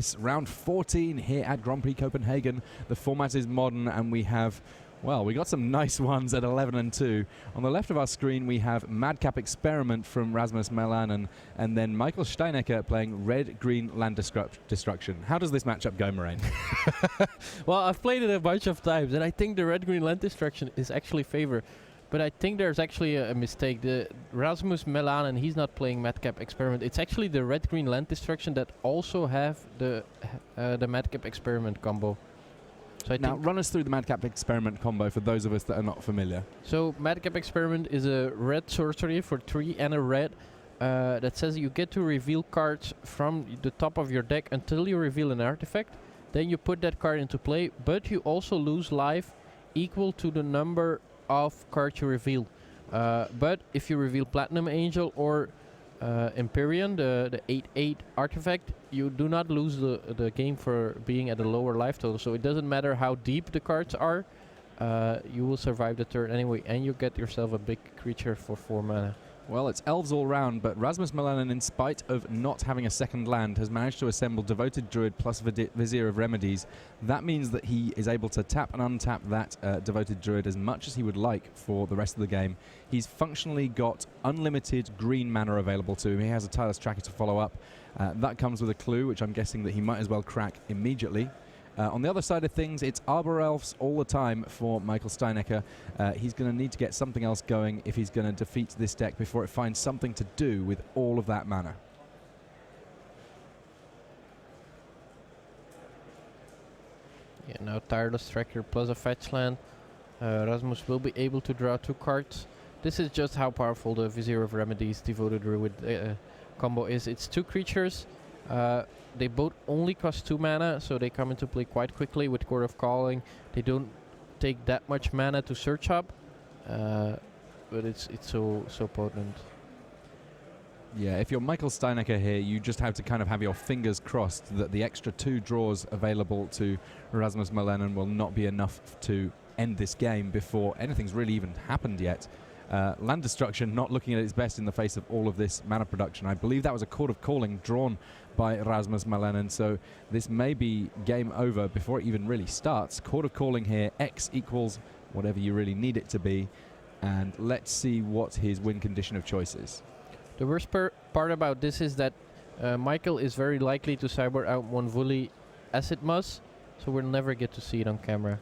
It's round 14 here at Grand Prix Copenhagen. The format is modern, and we have, well, we got some nice ones at 11 and 2. On the left of our screen, we have Madcap Experiment from Rasmus Melanen, and then Michael Steinecker playing Red-Green Land Destruction. How does this matchup go, Moraine? Well, I've played it a bunch of times, and I think the Red-Green Land Destruction is actually favor. But I think there's actually a mistake. The Rasmus Melanen, he's not playing Madcap Experiment. It's actually the Red-Green Land Destruction that also have the Madcap Experiment combo. So now, run us through the Madcap Experiment combo for those of us that are not familiar. So, Madcap Experiment is a red sorcery for 3 and a red that says you get to reveal cards from the top of your deck until you reveal an artifact. Then you put that card into play, but you also lose life equal to the number of cards you reveal. But if you reveal Platinum Angel or Empyrean, the 8/8 artifact, you do not lose the game for being at a lower life total. So it doesn't matter how deep the cards are, you will survive the turn anyway, and you get yourself a big creature for 4 mana. Well, it's elves all round, but Rasmus Melanen, in spite of not having a second land, has managed to assemble Devoted Druid plus Vizier of Remedies. That means that he is able to tap and untap that Devoted Druid as much as he would like for the rest of the game. He's functionally got unlimited green mana available to him. He has a Tireless Tracker to follow up. That comes with a clue, which I'm guessing that he might as well crack immediately. On the other side of things, it's Arbor Elves all the time for Michael Steinecker. He's going to need to get something else going if he's going to defeat this deck before it finds something to do with all of that mana. Yeah, now Tireless Tracker plus a fetch land. Rasmus will be able to draw 2 cards. This is just how powerful the Vizier of Remedies Devoted Druid combo is. It's 2 creatures. They both only cost 2 mana, so they come into play quite quickly with Court of Calling. They don't take that much mana to search up, but it's so potent. Yeah, if you're Michael Steinecker here, you just have to kind of have your fingers crossed that the extra 2 draws available to Rasmus Melanen will not be enough to end this game before anything's really even happened yet. Land Destruction not looking at its best in the face of all of this mana production. I believe that was a Court of Calling drawn by Rasmus Melanen, so this may be game over before it even really starts. Court of Calling here, X equals whatever you really need it to be, and let's see what his win condition of choice is. The worst part about this is that Michael is very likely to cyber out one Wooly Acid Moss, so we'll never get to see it on camera.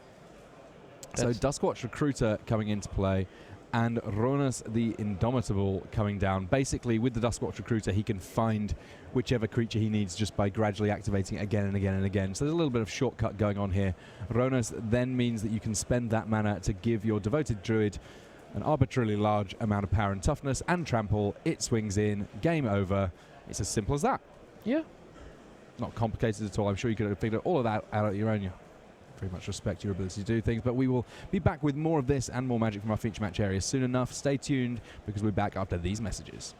So Duskwatch Recruiter coming into play, and Ronus the Indomitable coming down. Basically, with the Duskwatch Recruiter, he can find whichever creature he needs just by gradually activating it again and again and again. So there's a little bit of shortcut going on here. Ronus then means that you can spend that mana to give your Devoted Druid an arbitrarily large amount of power and toughness and trample. It swings in, game over. It's as simple as that. Yeah. Not complicated at all. I'm sure you could have figured all of that out on your own. Very much respect your ability to do things, but we will be back with more of this and more Magic from our feature match area soon enough. Stay tuned, because we're back after these messages.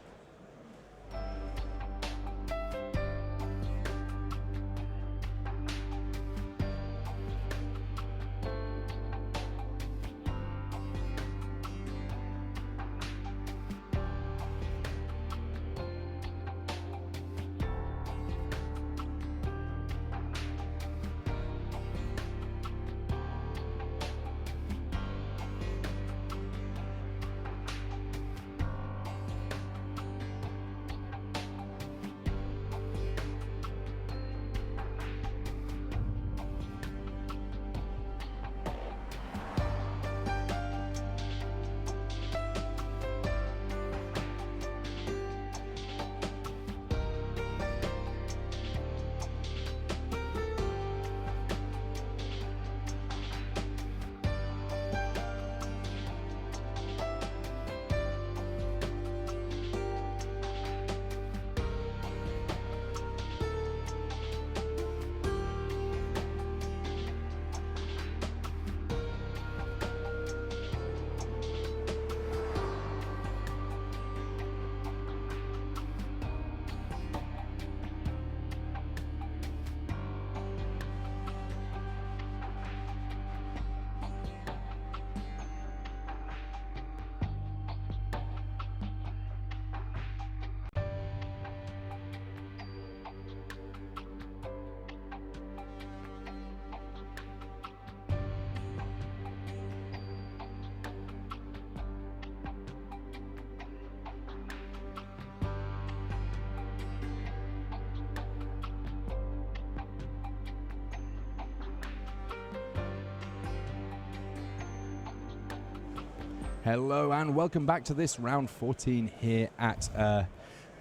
Hello and welcome back to this round 14 here at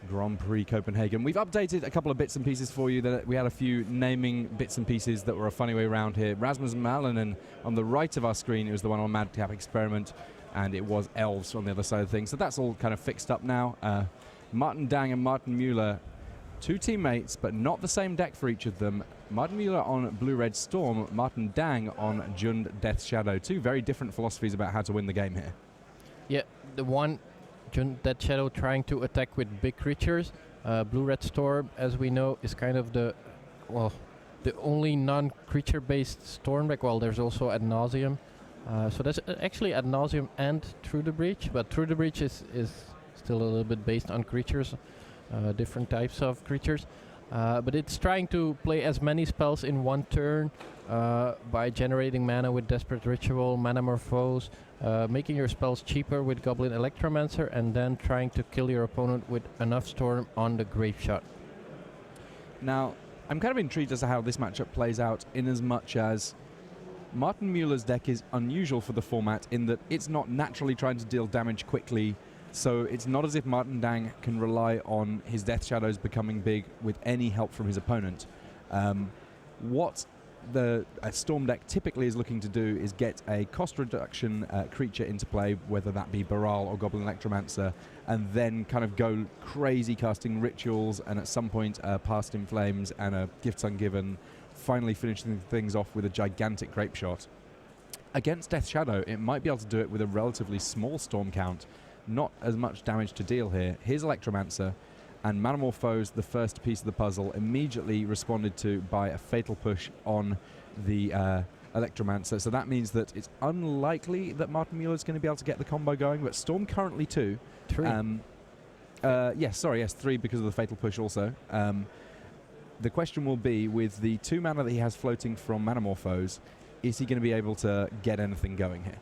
Grand Prix Copenhagen. We've updated a couple of bits and pieces for you. That we had a few naming bits and pieces that were a funny way around here. Rasmus Mallinen on the right of our screen, it was the one on Madcap Experiment, and it was Elves on the other side of things. So that's all kind of fixed up now. Martin Dang and Martin Müller, two teammates, but not the same deck for each of them. Martin Müller on Blue-Red Storm, Martin Dang on Jund Death Shadow. Two very different philosophies about how to win the game here. Yeah, the one, Jund Death Shadow, trying to attack with big creatures. Blue-Red Storm, as we know, is kind of the only non-creature based storm deck. Well, there's also Ad Nauseam. So that's actually Ad Nauseam and Through the Breach, but Through the Breach is still a little bit based on creatures, different types of creatures. But it's trying to play as many spells in one turn by generating mana with Desperate Ritual, Manamorphose, making your spells cheaper with Goblin Electromancer, and then trying to kill your opponent with enough Storm on the Grave Shot. Now, I'm kind of intrigued as to how this matchup plays out, in as much as Martin Müller's deck is unusual for the format in that it's not naturally trying to deal damage quickly. So it's not as if Martin Dang can rely on his Death Shadows becoming big with any help from his opponent. What the Storm deck typically is looking to do is get a cost reduction creature into play, whether that be Baral or Goblin Electromancer, and then kind of go crazy casting rituals, and at some point Past in Flames and a Gifts Ungiven, finally finishing things off with a gigantic Grape Shot. Against Death Shadow, it might be able to do it with a relatively small Storm count. Not as much damage to deal here. Here's Electromancer, and Manamorphose, the first piece of the puzzle, immediately responded to by a Fatal Push on the Electromancer. So that means that it's unlikely that Martin Müller is going to be able to get the combo going, but Storm currently 2. 3. Yes, 3 because of the Fatal Push also. The question will be, with the 2 mana that he has floating from Manamorphose, is he going to be able to get anything going here?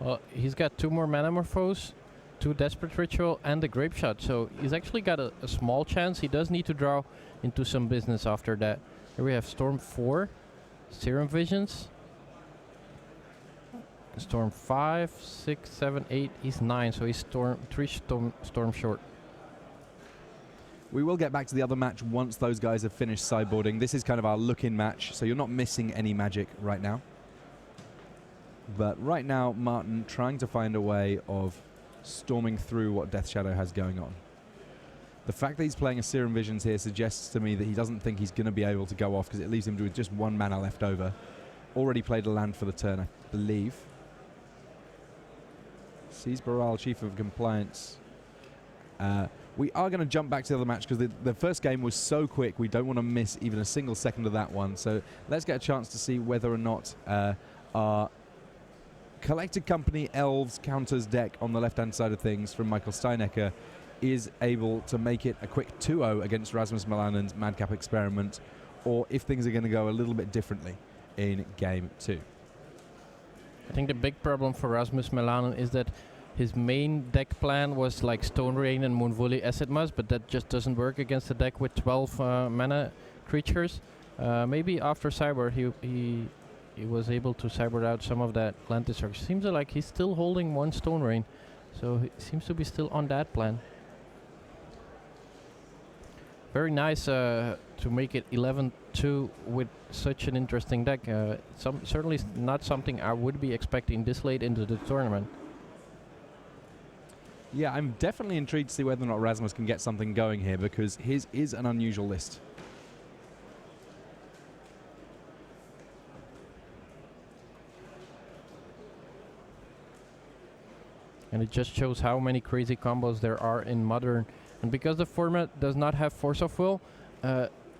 Well, he's got 2 more Manamorphose, 2 Desperate Ritual, and the Grape Shot, so he's actually got a small chance. He does need to draw into some business after that. Here we have Storm 4, Serum Visions, Storm 5, 6, 7, 8, he's 9, so he's 3 storm short. We will get back to the other match once those guys have finished sideboarding. This is kind of our look-in match, so you're not missing any magic right now. But right now, Martin trying to find a way of storming through what Death Shadow has going on. The fact that he's playing a Serum Visions here suggests to me that he doesn't think he's going to be able to go off, because it leaves him with just 1 mana left over. Already played a land for the turn, I believe. Sees Baral, Chief of Compliance. We are going to jump back to the other match because the first game was so quick, we don't want to miss even a single second of that one. So let's get a chance to see whether or not our Collected Company Elves counters deck on the left-hand side of things from Michael Steinecker is able to make it a quick 2-0 against Rasmus Mallanen's Madcap Experiment, or if things are going to go a little bit differently in Game 2. I think the big problem for Rasmus Mallanen is that his main deck plan was like Stone Rain and Moonvully Acid Must, but that just doesn't work against a deck with 12 mana creatures. Maybe after Cyber he was able to cyber out some of that land destruction. Seems like he's still holding 1 Stone Rain, so he seems to be still on that plan. Very nice to make it 11-2 with such an interesting deck. Certainly not something I would be expecting this late into the tournament. Yeah, I'm definitely intrigued to see whether or not Rasmus can get something going here, because his is an unusual list. And it just shows how many crazy combos there are in Modern. And because the format does not have Force of Will,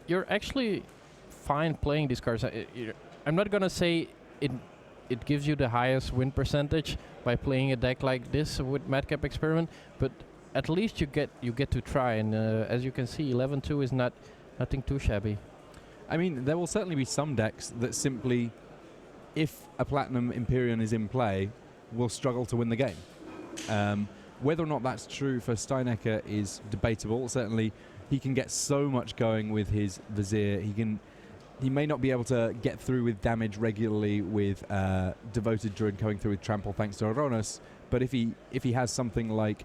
you're actually fine playing these cards. I'm not going to say it gives you the highest win percentage by playing a deck like this with Madcap Experiment, but at least you get to try. And as you can see, 11-2 is nothing too shabby. I mean, there will certainly be some decks that simply, if a Platinum Empyrean is in play, will struggle to win the game. Whether or not that's true for Steinecker is debatable. Certainly, he can get so much going with his Vizier. He may not be able to get through with damage regularly with Devoted Druid coming through with Trample thanks to Aronos, But if he has something like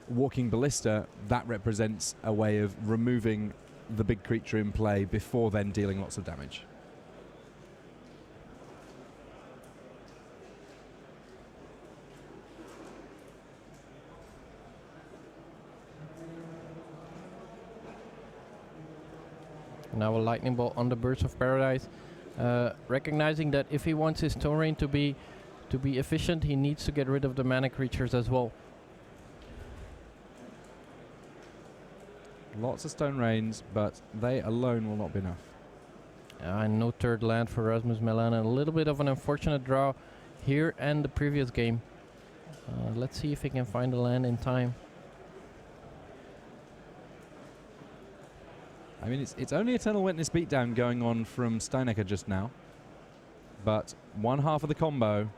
Walking Ballista, that represents a way of removing the big creature in play before then dealing lots of damage. Now a lightning bolt on the Birds of Paradise, recognizing that if he wants his Stone Rain to be efficient, he needs to get rid of the mana creatures as well. Lots of Stone Rains, but they alone will not be enough. And no third land for Rasmus Melanen. A little bit of an unfortunate draw here and the previous game. Let's see if he can find a land in time. I mean, it's only Eternal Witness beatdown going on from Steinecker just now. But one half of the combo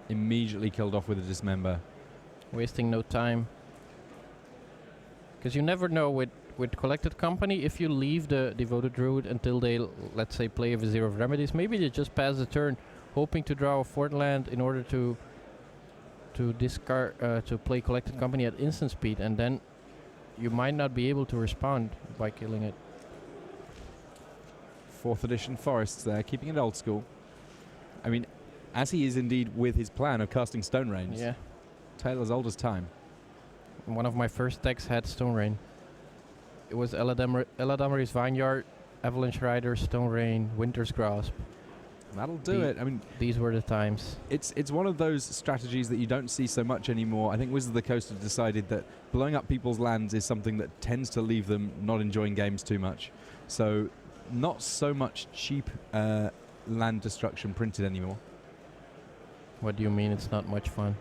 immediately killed off with a Dismember. Wasting no time. Because you never know with Collected Company, if you leave the Devoted Druid until they, let's say, play a Vizier of Remedies, maybe they just pass the turn, hoping to draw a fourth land in order to discard, to play Collected Company at instant speed, and then you might not be able to respond by killing it. 4th edition Forests there, keeping it old school. I mean, as he is indeed with his plan of casting Stone Rains. Yeah. Tale as old as time. One of my first decks had Stone Rain. It was Eladamri's Vineyard, Avalanche Rider, Stone Rain, Winter's Grasp. That'll do it. I mean, these were the times. It's one of those strategies that you don't see so much anymore. I think Wizards of the Coast have decided that blowing up people's lands is something that tends to leave them not enjoying games too much. So not so much cheap land destruction printed anymore. What do you mean it's not much fun?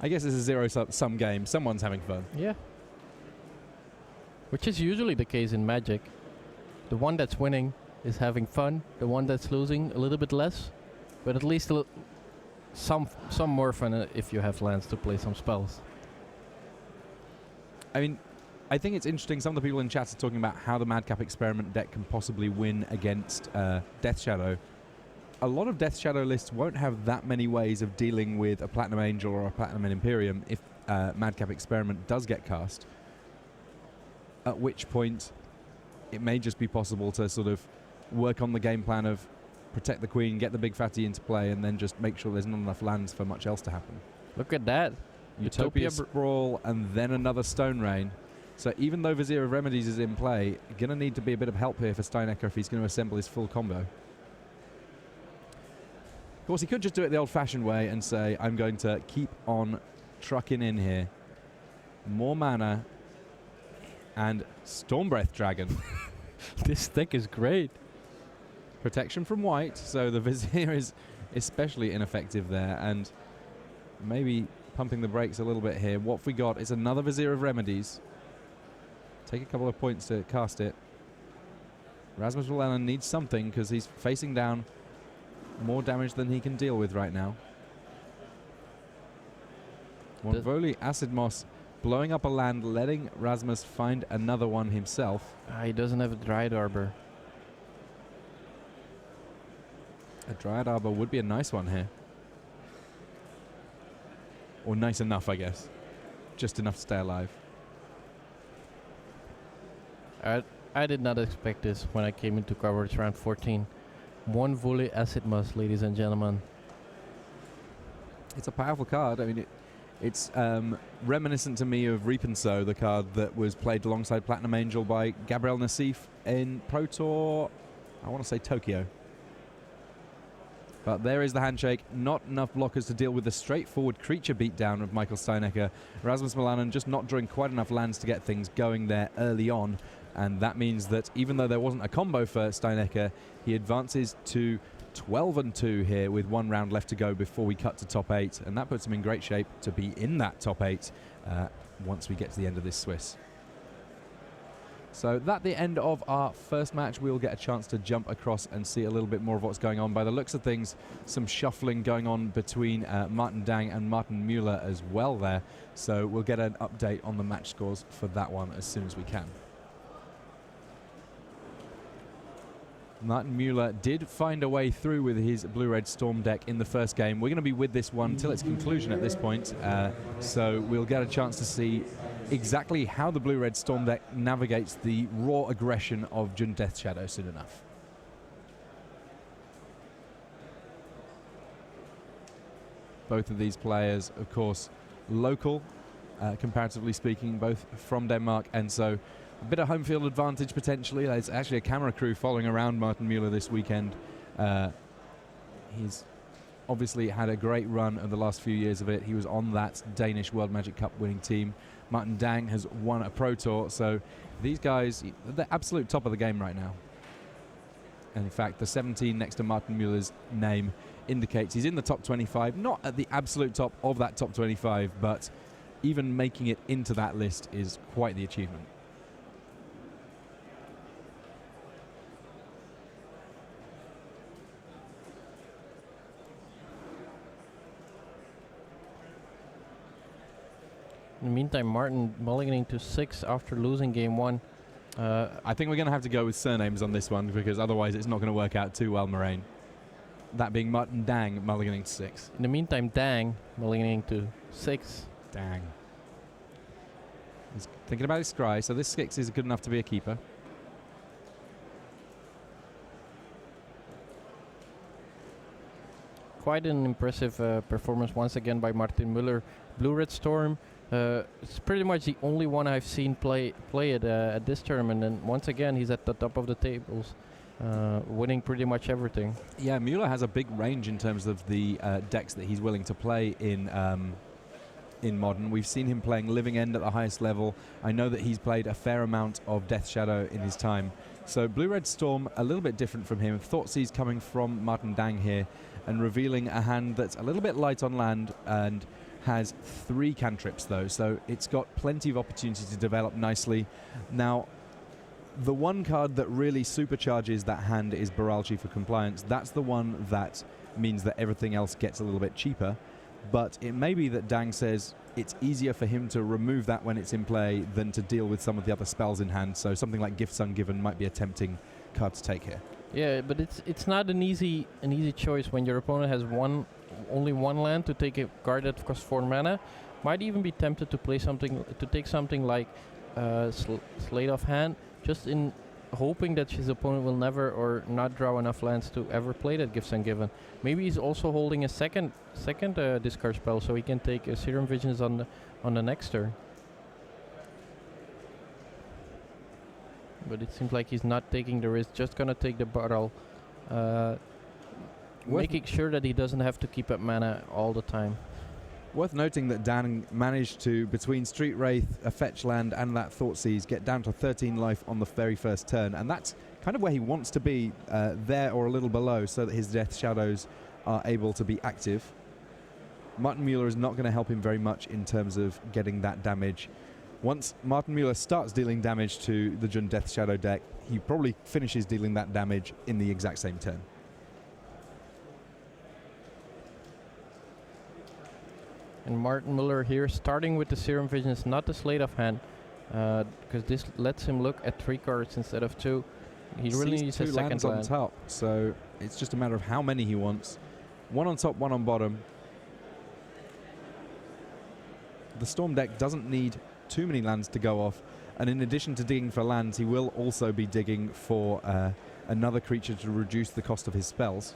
I guess it's a zero-sum game. Someone's having fun. Yeah. Which is usually the case in Magic. The one that's winning is having fun. The one that's losing a little bit less, but at least some more fun if you have lands to play some spells. I mean, I think it's interesting. Some of the people in chat are talking about how the Madcap Experiment deck can possibly win against Death Shadow. A lot of Death Shadow lists won't have that many ways of dealing with a Platinum Angel or a Platinum Imperium if Madcap Experiment does get cast. At which point, it may just be possible to sort of work on the game plan of protect the Queen, get the big fatty into play, and then just make sure there's not enough lands for much else to happen. Look at that. Utopia Sprawl and then another Stone Rain. So even though Vizier of Remedies is in play, going to need to be a bit of help here for Steinecker if he's going to assemble his full combo. Of course, he could just do it the old-fashioned way and say, I'm going to keep on trucking in here. More mana and Stormbreath Dragon. This deck is great. Protection from white, so the Vizier is especially ineffective there, and maybe pumping the brakes a little bit here. What have we got? It's another Vizier of Remedies. Take a couple of points to cast it. Rasmus Melanen needs something because he's facing down more damage than he can deal with right now. Monvoli Acid Moss blowing up a land, letting Rasmus find another one himself. He doesn't have a Dryad Arbor. A Dryad Arbor would be a nice one here. Or nice enough, I guess. Just enough to stay alive. I did not expect this when I came into coverage round 14. Monvoli Acid Moss, ladies and gentlemen. It's a powerful card. I mean, it's reminiscent to me of Reap and Sow, the card that was played alongside Platinum Angel by Gabriel Nassif in Pro Tour, I want to say Tokyo. But there is the handshake. Not enough blockers to deal with the straightforward creature beatdown of Michael Steinecker. Rasmus Melanen just not drawing quite enough lands to get things going there early on. And that means that even though there wasn't a combo for Steinecker, he advances to 12-2 here with 1 round left to go before we cut to top 8. And that puts him in great shape to be in that top 8 once we get to the end of this Swiss. So that's the end of our first match. We'll get a chance to jump across and see a little bit more of what's going on. By the looks of things, some shuffling going on between Martin Dang and Martin Mueller as well there. So we'll get an update on the match scores for that one as soon as we can. Martin Mueller did find a way through with his blue-red Storm deck in the first game. We're going to be with this one till its conclusion at this point, so we'll get a chance to see exactly how the blue-red Storm deck navigates the raw aggression of Jund Death Shadow soon enough. Both of these players, of course, local, comparatively speaking, both from Denmark, and so a bit of home field advantage potentially. There's actually a camera crew following around Martin Mueller this weekend. He's obviously had a great run of the last few years of it. He was on that Danish World Magic Cup winning team. Martin Dang has won a Pro Tour, so these guys, they're the absolute top of the game right now. And in fact, the 17 next to Martin Mueller's name indicates he's in the top 25, not at the absolute top of that top 25, but even making it into that list is quite the achievement. In the meantime, Martin mulliganing to 6 after losing game 1. I think we're going to have to go with surnames on this one because otherwise it's not going to work out too well, Moraine. That being Martin Dang mulliganing to 6. In the meantime, Dang mulliganing to 6. Dang. He's thinking about his scry, so this 6 is good enough to be a keeper. Quite an impressive performance once again by Martin Mueller. Blue-red Storm. It's pretty much the only one I've seen play it at this tournament, and once again he's at the top of the tables, winning pretty much everything. Yeah, Mueller has a big range in terms of the decks that he's willing to play in Modern. We've seen him playing Living End at the highest level. I know that he's played a fair amount of Death Shadow in his time. So Blue-red Storm, a little bit different from him. Thoughtseize coming from Martin Dang here and revealing a hand that's a little bit light on land and has 3 cantrips though, so it's got plenty of opportunity to develop nicely. Now, the one card that really supercharges that hand is Baralchi for Compliance. That's the one that means that everything else gets a little bit cheaper, but it may be that Dang says it's easier for him to remove that when it's in play than to deal with some of the other spells in hand, so something like Gifts Ungiven might be a tempting card to take here. Yeah, but it's not an easy choice when your opponent has only one land to take a card that costs 4 mana. Might even be tempted to play something, to take something like Slate of Hand, just in hoping that his opponent will never or not draw enough lands to ever play that Gifts Ungiven. Maybe he's also holding a second discard spell, so he can take Serum Visions on the next turn. But it seems like he's not taking the risk, just gonna take the barrel, making sure that he doesn't have to keep up mana all the time. Worth noting that Dan managed to, between Street Wraith, a fetch land, and that Thoughtseize, get down to 13 life on the very first turn, and that's kind of where he wants to be, there or a little below, so that his Death Shadows are able to be active. Martin Mueller is not going to help him very much in terms of getting that damage. Once Martin Mueller starts dealing damage to the Jund Death Shadow deck, he probably finishes dealing that damage in the exact same turn. And Martin Mueller here, starting with the Serum Visions, not the Slate of Hand, because this lets him look at 3 cards instead of 2. He really needs a second land on top, so it's just a matter of how many he wants. 1 on top, 1 on bottom. The Storm deck doesn't need too many lands to go off, and in addition to digging for lands, he will also be digging for another creature to reduce the cost of his spells.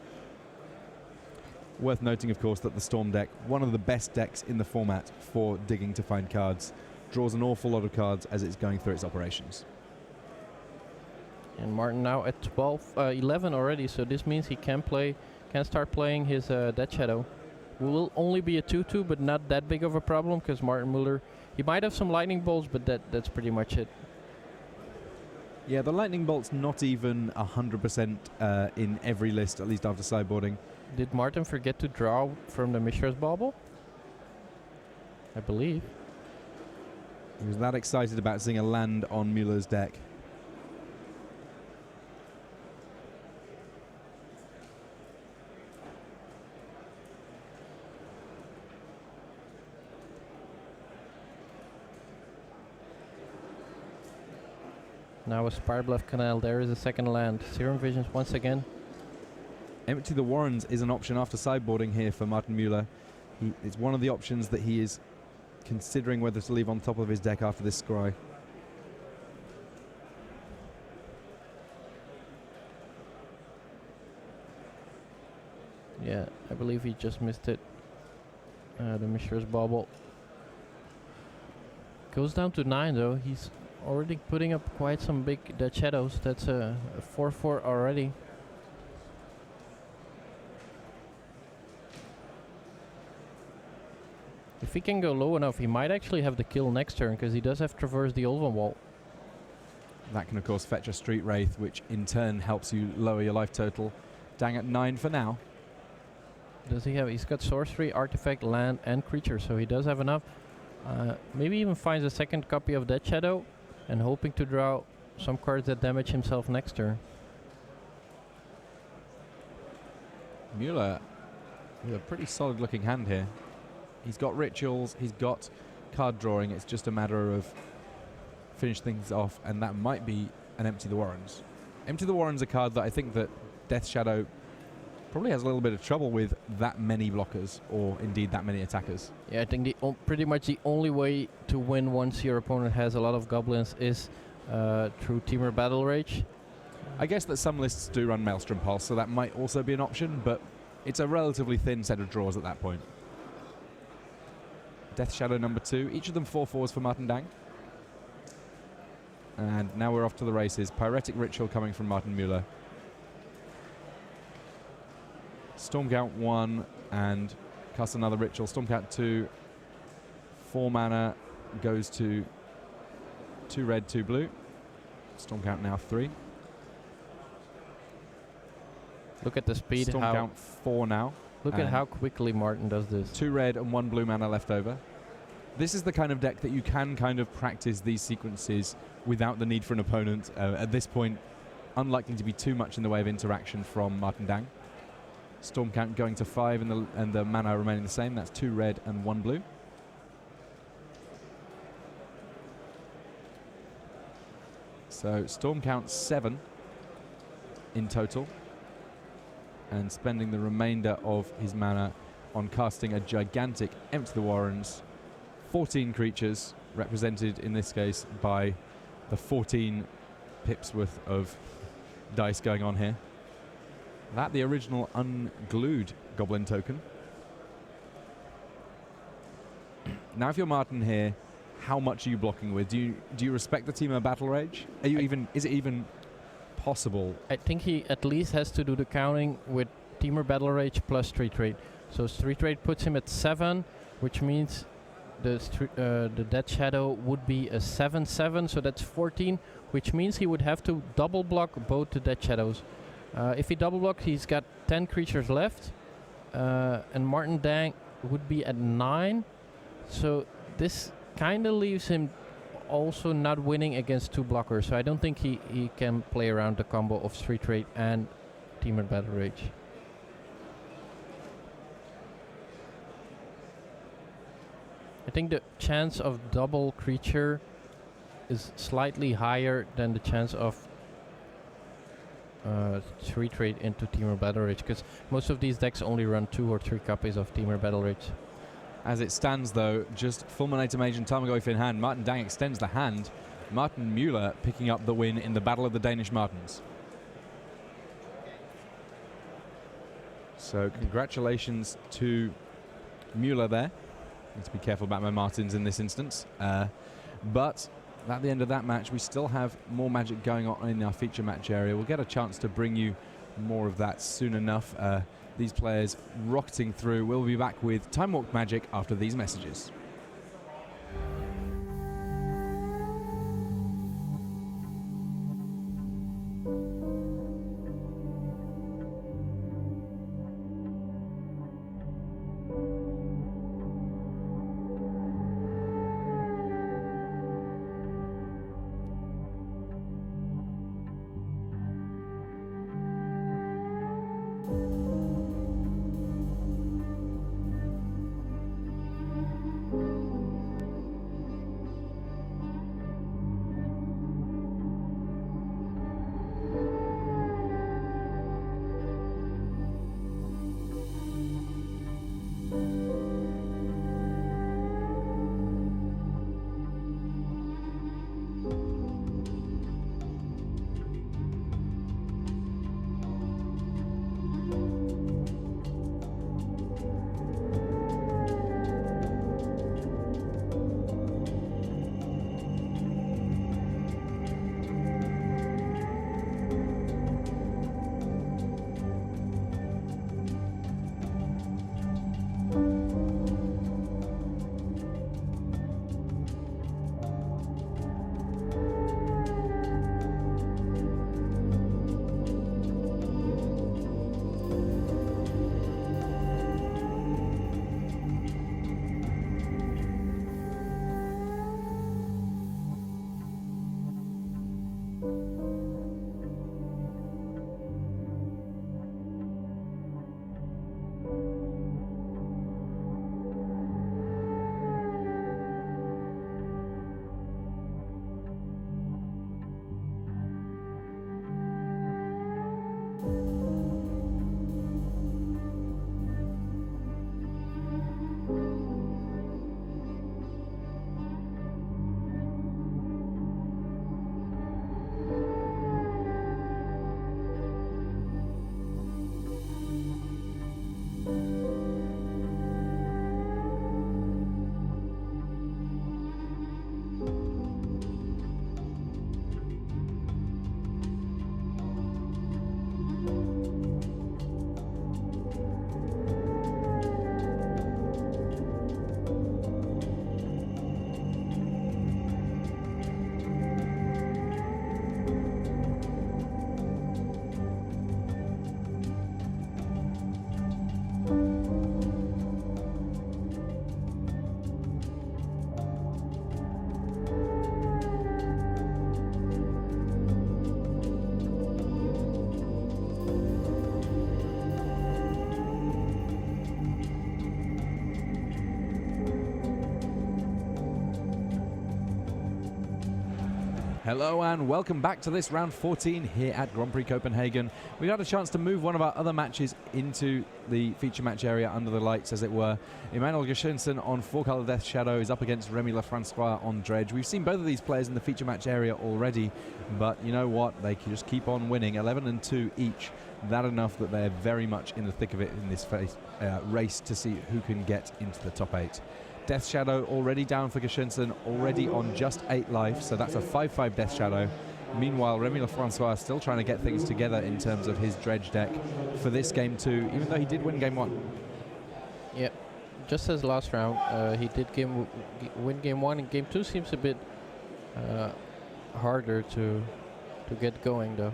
Worth noting, of course, that the Storm deck, one of the best decks in the format for digging to find cards, draws an awful lot of cards as it's going through its operations. And Martin now at 11 already, so this means he can start playing his Death Shadow. Will only be a 2/2, but not that big of a problem, because Martin Mueller, he might have some lightning bolts, but that's pretty much it. Yeah, the lightning bolt's not even 100% in every list, at least after sideboarding. Did Martin forget to draw from the Mishra's Bauble? I believe. He was that excited about seeing a land on Mueller's deck. Now a Spirebluff Canal. There is a second land. Serum Visions once again. Empty the Warrens is an option after sideboarding here for Martin Müller. It's one of the options that he is considering whether to leave on top of his deck after this scry. Yeah, I believe he just missed it. The Mishra's Bauble. Goes down to 9 though. He's already putting up quite some big dead shadows. That's a 4-4 already. If he can go low enough, he might actually have the kill next turn, because he does have Traverse the Ulven Wall. That can of course fetch a Street Wraith, which in turn helps you lower your life total. Dang at 9 for now. Does he have? He's got sorcery, artifact, land, and creature, so he does have enough. Maybe even finds a second copy of Dead Shadow, and hoping to draw some cards that damage himself next turn. Müller with a pretty solid looking hand here. He's got rituals, he's got card drawing. It's just a matter of finish things off, and that might be an Empty the Warrens. Empty the Warrens, a card that I think that Death Shadow probably has a little bit of trouble with that many blockers, or indeed that many attackers. Yeah, I think pretty much the only way to win once your opponent has a lot of goblins is through Temur Battle Rage. I guess that some lists do run Maelstrom Pulse, so that might also be an option, but it's a relatively thin set of draws at that point. Death Shadow number 2, each of them 4/4s for Martin Dang. And now we're off to the races. Pyretic Ritual coming from Martin Müller. Stormcount 1 and cast another Ritual. Stormcount 2, 4 mana, goes to 2 red, 2 blue. Stormcount now 3. Look at the speed. Stormcount 4 now. Look at how quickly Martin does this. 2 red and 1 blue mana left over. This is the kind of deck that you can kind of practice these sequences without the need for an opponent. At this point, unlikely to be too much in the way of interaction from Martin Dang. Stormcount going to 5 and the mana remaining the same. That's 2 red and 1 blue. So Stormcount 7 in total, and spending the remainder of his mana on casting a gigantic Empty the Warrens. 14 creatures, represented in this case by the 14 pips worth of dice going on here. That the original unglued Goblin token. Now if you're Martin here, how much are you blocking with? Do you respect the Temur Battle Rage? Is it even possible? I think he at least has to do the counting with Temur Battle Rage plus Street Trade. So Street Trade puts him at 7, which means the Dead Shadow would be a 7/7, so that's 14, which means he would have to double block both the Dead Shadows. If he double blocks, he's got 10 creatures left, and Martin Dang would be at 9, so this kind of leaves him also not winning against 2 blockers, so I don't think he can play around the combo of Street Trade and Temur Battle Rage. I think the chance of double creature is slightly higher than the chance of Street Trade into Temur Battle Rage, because most of these decks only run 2 or 3 copies of Temur Battle Rage. As it stands though, just Fulminator Mage and Tarmogoyf in hand. Martin Dang extends the hand. Martin Müller picking up the win in the Battle of the Danish Martins. So congratulations to Müller there. Need to be careful about my Martins in this instance. But at the end of that match, we still have more Magic going on in our feature match area. We'll get a chance to bring you more of that soon enough. These players rocketing through. We'll be back with Time Walk Magic after these messages. Hello and welcome back to this round 14 here at Grand Prix Copenhagen. We got a chance to move one of our other matches into the feature match area under the lights, as it were. Emmanuel Gershenson on 4-color Death Shadow is up against Remy Lefrancois on Dredge. We've seen both of these players in the feature match area already, but you know what? They can just keep on winning, 11 and 2 each. That enough that they're very much in the thick of it in this race to see who can get into the top 8. Death Shadow already down for Gershenson, already on just 8 life, so that's a 5-5 Death Shadow. Meanwhile, Remy Lefrancois still trying to get things together in terms of his Dredge deck for this game 2, even though he did win game 1. Yeah, just as last round, he did win game 1, and game 2 seems a bit harder to get going though.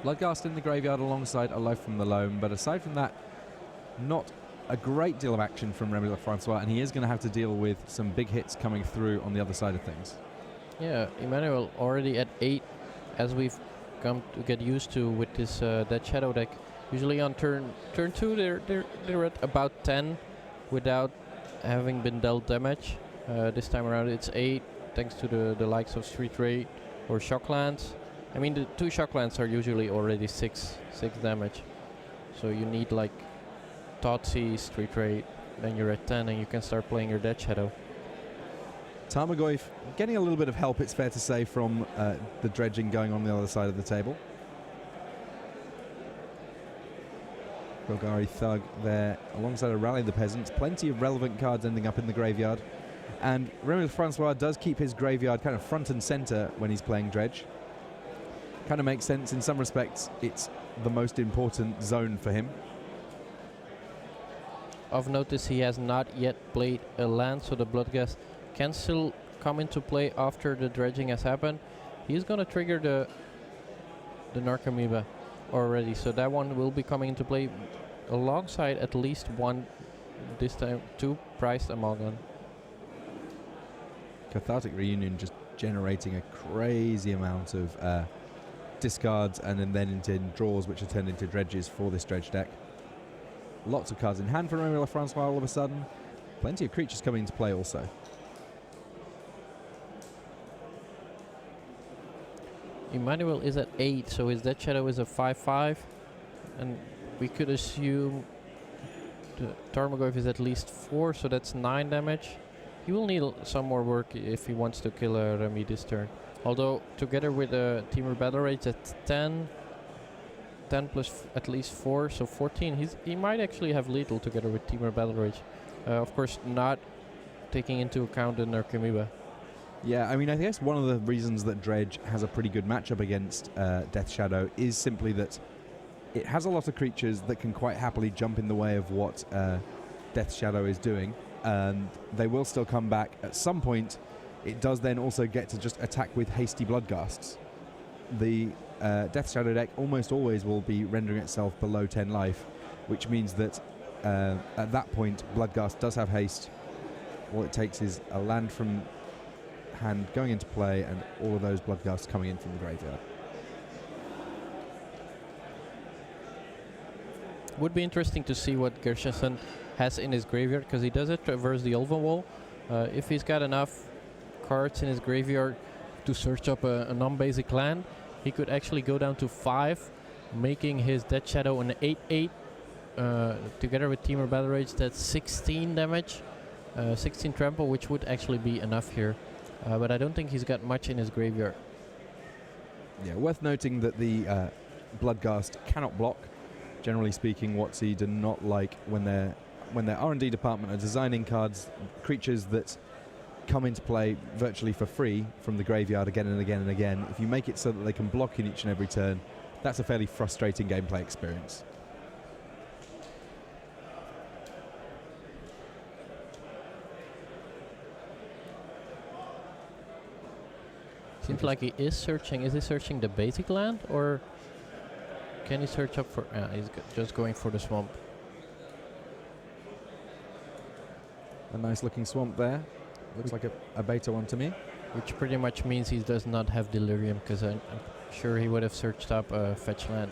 Bloodghast in the graveyard alongside a Life from the Loam, but aside from that, not a great deal of action from Remy Lefrancois, and he is going to have to deal with some big hits coming through on the other side of things. Yeah, Emmanuel already at 8, as we've come to get used to with this Dead Shadow deck. Usually on turn 2 they're at about 10 without having been dealt damage. This time around it's 8 thanks to the likes of Street Raid or Shocklands. I mean, the 2 Shocklands are usually already 6 damage, so you need like Thoughtseize, Street Raid, then you're at 10 and you can start playing your Dead Shadow. Tarmogoyf getting a little bit of help, it's fair to say, from the dredging going on the other side of the table. Golgari Thug there alongside a Rally the Peasants. Plenty of relevant cards ending up in the graveyard. And Remy Lefrancois does keep his graveyard kind of front and center when he's playing Dredge. Kind of makes sense in some respects. It's the most important zone for him. Of notice, he has not yet played a land, so the Bloodghast can still come into play after the dredging has happened. He's going to trigger the Narcomoeba already, so that one will be coming into play alongside at least one, this time 2 priced Amalgam. Cathartic Reunion just generating a crazy amount of discards and then into draws, which are turned into dredges for this dredge deck. Lots of cards in hand for Remy Lefrancois all of a sudden. Plenty of creatures coming into play also. Emmanuel is at 8, so his Dead Shadow is a 5-5. And we could assume the Tarmogoyf is at least 4, so that's 9 damage. He will need some more work if he wants to kill Remy this turn. Although, together with Temur Battle Rage at 10 plus at least 4, so 14. He might actually have lethal together with Temur Battle Rage. Of course, not taking into account the Narcomoeba. Yeah, I mean, I guess one of the reasons that Dredge has a pretty good matchup against Death Shadow is simply that it has a lot of creatures that can quite happily jump in the way of what Death Shadow is doing, and they will still come back at some point. It does then also get to just attack with hasty Bloodghasts. The Death Shadow deck almost always will be rendering itself below 10 life, which means that at that point Bloodghast does have haste. All it takes is a land from hand going into play and all of those Bloodghasts coming in from the graveyard. Would be interesting to see what Gershenson has in his graveyard, because he does it traverse the Ulven Wall. If he's got enough cards in his graveyard to search up a non-basic land, he could actually go down to 5, making his Dead Shadow an 8-8. Together with Temur Battle Rage, that's 16 damage, 16 trample, which would actually be enough here. But I don't think he's got much in his graveyard. Yeah, worth noting that the Bloodghast cannot block. Generally speaking, WotC do not like when their R&D department are designing cards, creatures that come into play virtually for free from the graveyard again and again and again. If you make it so that they can block in each and every turn, that's a fairly frustrating gameplay experience. Seems like he is searching. Is he searching the basic land, or can he search up for... he's just going for the swamp. A nice looking swamp there. Looks like a beta one to me. Which pretty much means he does not have Delirium, because I'm sure he would have searched up a fetch land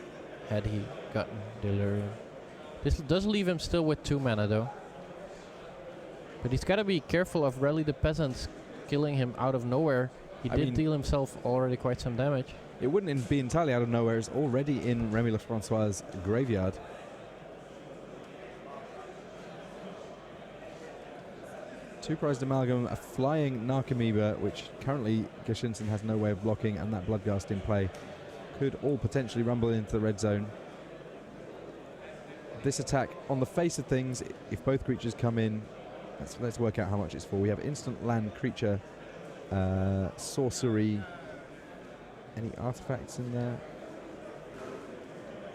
had he gotten Delirium. This does leave him still with 2 mana though. But he's got to be careful of Rally the Peasants killing him out of nowhere, He I did mean, deal himself already quite some damage. it wouldn't be entirely out of nowhere. It's already in Remy Lefrancois' graveyard. Two prized amalgam, a flying Narcomoeba, which currently Geshinsen has no way of blocking, and that Bloodghast in play could all potentially rumble into the red zone. This attack, on the face of things, if both creatures come in, let's work out how much it's for. We have instant land creature, sorcery. Any artifacts in there?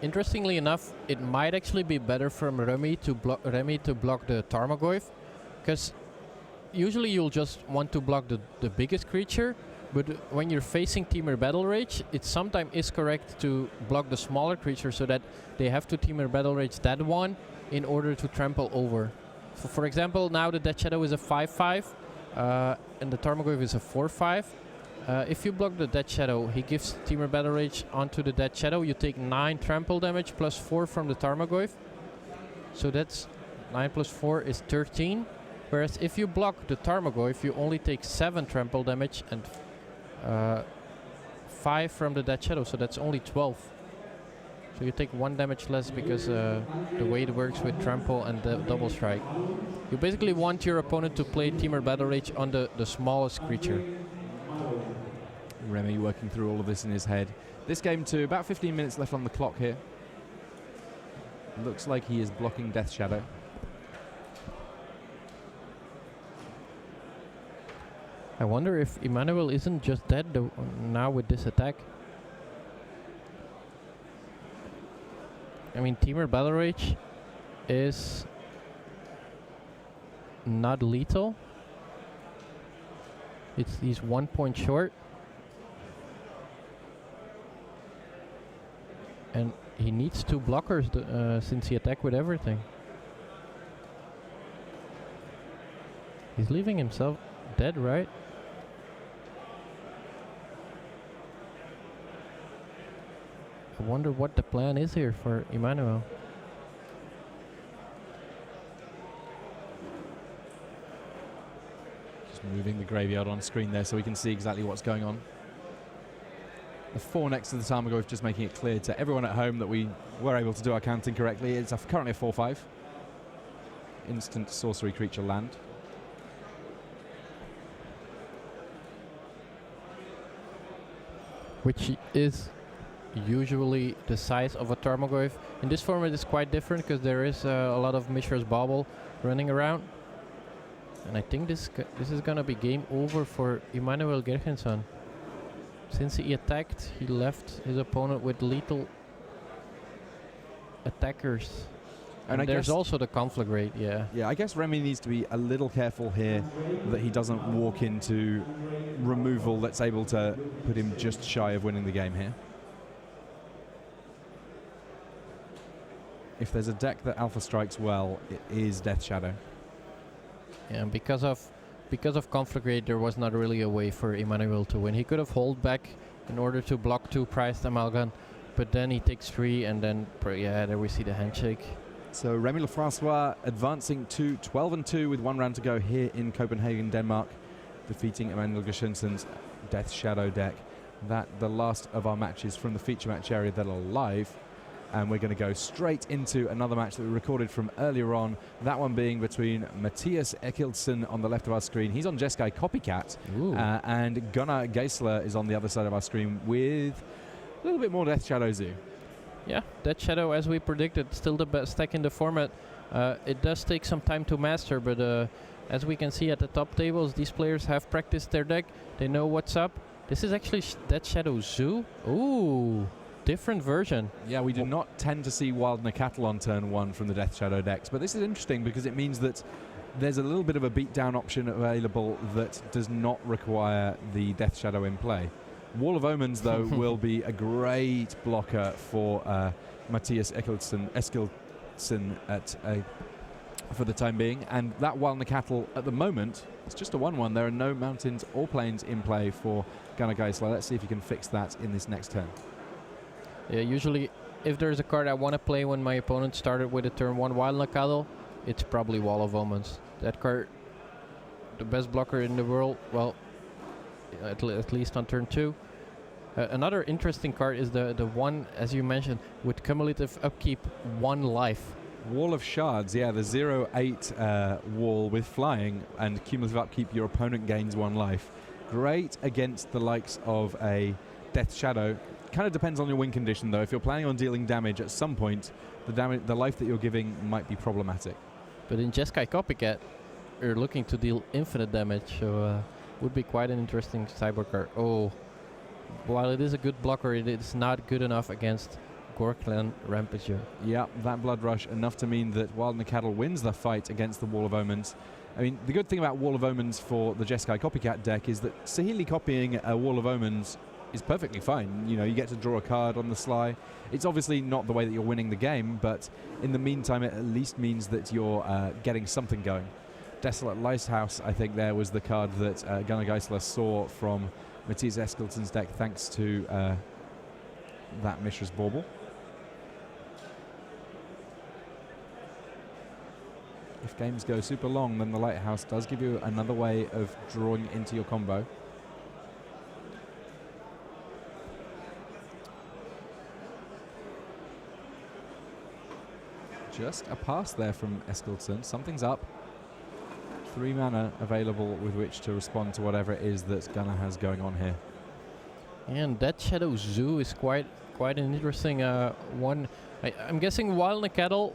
Interestingly enough, it might actually be better from Remy to block the Tarmogoyf, because usually you'll just want to block the biggest creature, but when you're facing Temur Battle Rage, it sometimes is correct to block the smaller creature so that they have to Temur Battle Rage that one in order to trample over. So for example, now the Death Shadow is a 5/5, and the Tarmogoyf is a 4/5. If you block the Death Shadow, he gives Temur Battle Rage onto the Death Shadow. You take 9 trample damage plus 4 from the Tarmogoyf. So that's 9 plus 4 is 13. Whereas if you block the Tarmogoyf, you only take 7 trample damage and 5 from the Death Shadow, so that's only 12. So you take 1 damage less because the way it works with trample and the double strike. You basically want your opponent to play Temur Battle Rage on the smallest creature. Remy working through all of this in his head. This game too, about 15 minutes left on the clock here. Looks like he is blocking Death Shadow. I wonder if Emmanuel isn't just dead now with this attack. I mean, Temur Battle Rage is not lethal. He's 1 point short. And he needs 2 blockers since he attacked with everything. He's leaving himself dead, right? I wonder what the plan is here for Emmanuel. Just moving the graveyard on screen there so we can see exactly what's going on. The 4 next to the Tarmogoyf, just making it clear to everyone at home that we were able to do our counting correctly. It's currently a 4/5. Instant sorcery creature land. Which is usually the size of a Tarmogoyf. In this format it's quite different because there is a lot of Mishra's Bauble running around. And I think this is gonna be game over for Emmanuel Gergensen. Since he attacked, he left his opponent with lethal attackers. And there's also the conflagrate, yeah. Yeah, I guess Remy needs to be a little careful here that he doesn't walk into removal that's able to put him just shy of winning the game here. If there's a deck that alpha strikes well, it is Death Shadow. Yeah, and because of conflagrate, there was not really a way for Emmanuel to win. He could have hold back in order to block 2 prized amalgam, but then he takes 3, and then yeah, there we see the handshake. So Remy Lefrancois advancing to 12-2 with 1 round to go here in Copenhagen, Denmark, defeating Emmanuel Geshinsen's Death Shadow deck. That the last of our matches from the feature match area that are live. And we're going to go straight into another match that we recorded from earlier on. That one being between Matthias Ekildsen on the left of our screen. He's on Jeskai Copycat. And Gunnar Geisler is on the other side of our screen with a little bit more Death Shadow Zoo. Yeah, Death Shadow, as we predicted, still the best deck in the format. It does take some time to master, but as we can see at the top tables, these players have practiced their deck. They know what's up. This is actually Death Shadow Zoo. Ooh. Different version. Yeah, we do not tend to see Wild Nakatl on turn 1 from the Death Shadow decks, but this is interesting because it means that there's a little bit of a beatdown option available that does not require the Death Shadow in play. Wall of Omens, though, will be a great blocker for Matthias Ekildsen for the time being, and that Wild Nakatl at the moment, it's just a 1/1. There are no mountains or plains in play for Gunnar Geisler. Let's see if he can fix that in this next turn. Yeah, usually if there's a card I want to play when my opponent started with a turn 1 Wild Nakatl, it's probably Wall of Omens. That card, the best blocker in the world, well, at least on turn 2. Another interesting card is the one, as you mentioned, with cumulative upkeep 1 life. Wall of Shards, yeah, the 0/8 wall with flying and cumulative upkeep, your opponent gains 1 life. Great against the likes of a Death Shadow. Kind of depends on your win condition though. If you're planning on dealing damage at some point, the life that you're giving might be problematic. But in Jeskai Copycat, you're looking to deal infinite damage, so would be quite an interesting sideboard card. Oh, while it is a good blocker, it is not good enough against Gorklan Rampager. Yeah, that Blood Rush enough to mean that Wild Cattle wins the fight against the Wall of Omens. I mean, the good thing about Wall of Omens for the Jeskai Copycat deck is that Saheeli copying a Wall of Omens is perfectly fine. You know, you get to draw a card on the sly. It's obviously not the way that you're winning the game, but in the meantime, it at least means that you're getting something going. Desolate Lighthouse, I think there was the card that Gunnar Geisler saw from Matthias Eskilton's deck thanks to that Mishra's Bauble. If games go super long, then the Lighthouse does give you another way of drawing into your combo. Just a pass there from Eskilton. Something's up. 3 mana available with which to respond to whatever it is that Gunnar has going on here. And that Shadow Zoo is quite an interesting one. I'm guessing Wild Cattle,